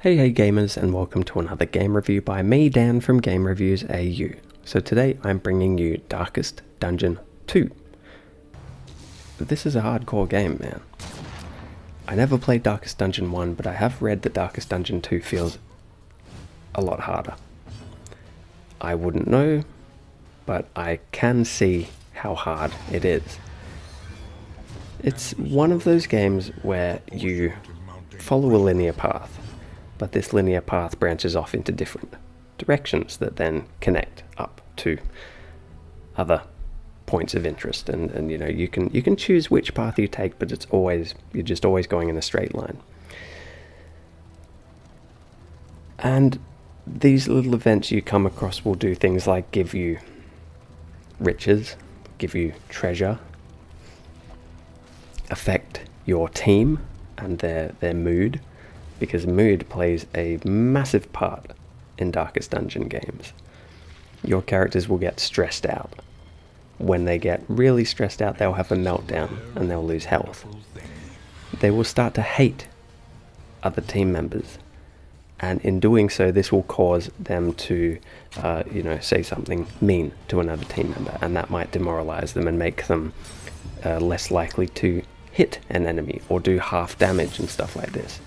Hey gamers, and welcome to another game review by me, Dan from GameReviewsAU. So today I'm bringing you Darkest Dungeon 2. This is a hardcore game, man. I never played Darkest Dungeon 1, but I have read that Darkest Dungeon 2 feels a lot harder. I wouldn't know, but I can see how hard it is. It's one of those games where you follow a linear path, but this linear path branches off into different directions that then connect up to other points of interest, and you know, you can choose which path you take, but you're just always going in a straight line. And these little events you come across will do things like give you riches, give you treasure, affect your team and their mood, because mood plays a massive part in Darkest Dungeon games. Your characters will get stressed out. When they get really stressed out, they'll have a meltdown and they'll lose health. They will start to hate other team members, and in doing so, this will cause them to say something mean to another team member, and that might demoralize them and make them less likely to hit an enemy or do half damage and stuff like this.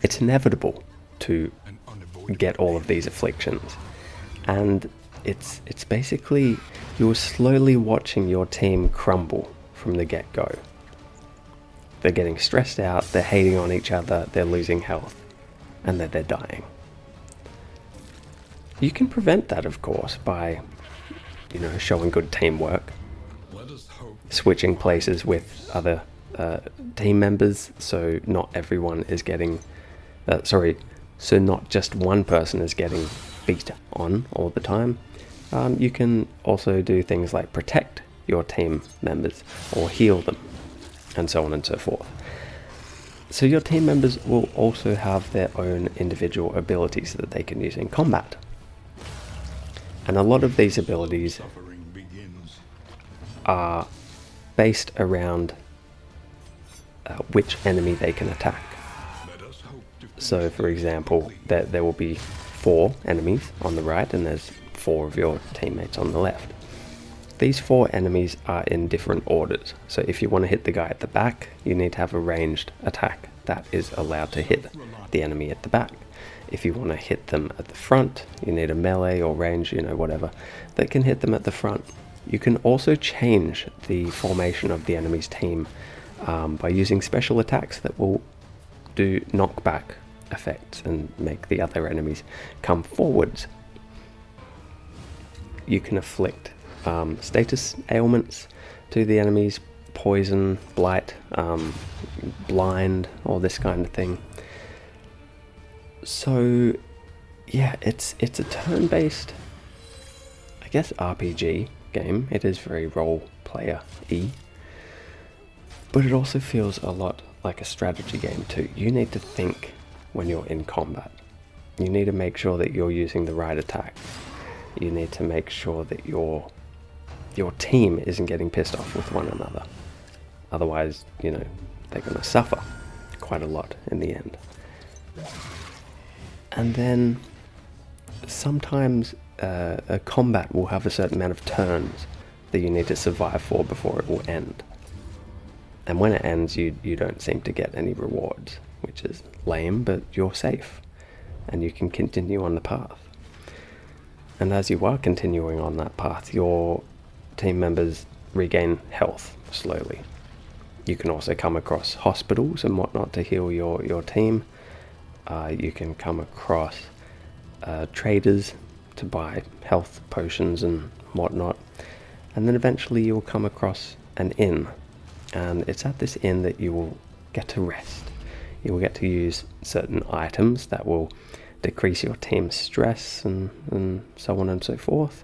It's inevitable to get all of these afflictions, and it's basically you're slowly watching your team crumble from the get-go. They're getting stressed out, they're hating on each other, they're losing health, and then they're dying. You can prevent that, of course, by showing good teamwork, switching places with other team members, so not everyone is getting so not just one person is getting beat on all the time. You can also do things like protect your team members or heal them, and so on and so forth. So your team members will also have their own individual abilities that they can use in combat. And a lot of these abilities are based around which enemy they can attack. So for example, there will be 4 enemies on the right, and there's 4 of your teammates on the left. These 4 enemies are in different orders. So if you want to hit the guy at the back, you need to have a ranged attack that is allowed to hit the enemy at the back. If you want to hit them at the front, you need a melee or range, whatever, that can hit them at the front. You can also change the formation of the enemy's team by using special attacks that will do knockback effects and make the other enemies come forwards. You can afflict status ailments to the enemies, poison, blight, blind, all this kind of thing. So yeah, it's a turn-based, I guess, RPG game. It is very role player-y, but it also feels a lot like a strategy game too. You need to think when you're in combat. You need to make sure that you're using the right attack. You need to make sure that your team isn't getting pissed off with one another. Otherwise, they're going to suffer quite a lot in the end. And then sometimes a combat will have a certain amount of turns that you need to survive for before it will end. And when it ends, you don't seem to get any rewards, which is lame, but you're safe, and you can continue on the path. And as you are continuing on that path, your team members regain health slowly. You can also come across hospitals and whatnot to heal your team. You can come across traders to buy health potions and whatnot. And then eventually you'll come across an inn. And it's at this inn that you will get to rest. You will get to use certain items that will decrease your team's stress and so on and so forth.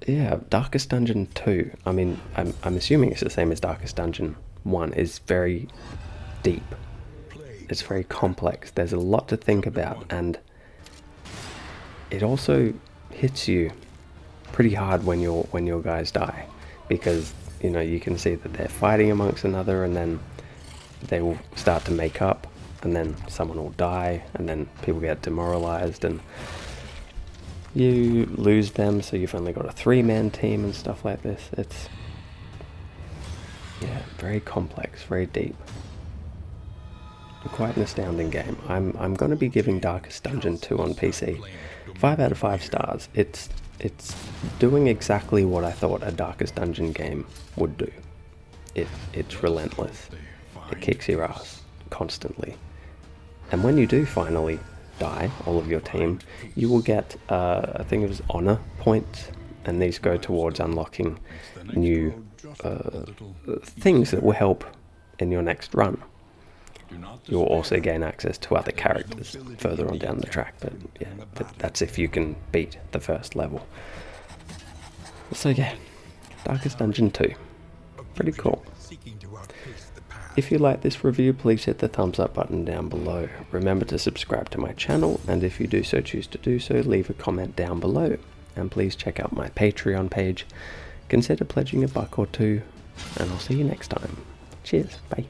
Yeah, Darkest Dungeon 2, I mean, I'm assuming it's the same as Darkest Dungeon 1, is very deep. It's very complex. There's a lot to think about, and it also hits you pretty hard when your guys die, because you can see that they're fighting amongst another, and then they will start to make up, and then someone will die, and then people get demoralized, and you lose them, so you've only got a 3-man team and stuff like this. It's, yeah, very complex, very deep. Quite an astounding game. I'm going to be giving Darkest Dungeon 2 on PC 5 out of 5 stars. It's doing exactly what I thought a Darkest Dungeon game would do. It's relentless. It kicks your ass constantly. And when you do finally die, all of your team, you will get, I think it was honor points, and these go towards unlocking new things that will help in your next run. You'll also gain access to other characters further on down the track, but yeah, that's if you can beat the first level. So yeah, Darkest Dungeon 2. Pretty cool. If you like this review, please hit the thumbs up button down below. Remember to subscribe to my channel, and if you do so choose to do so, leave a comment down below. And please check out my Patreon page. Consider pledging $1 or $2, and I'll see you next time. Cheers, bye.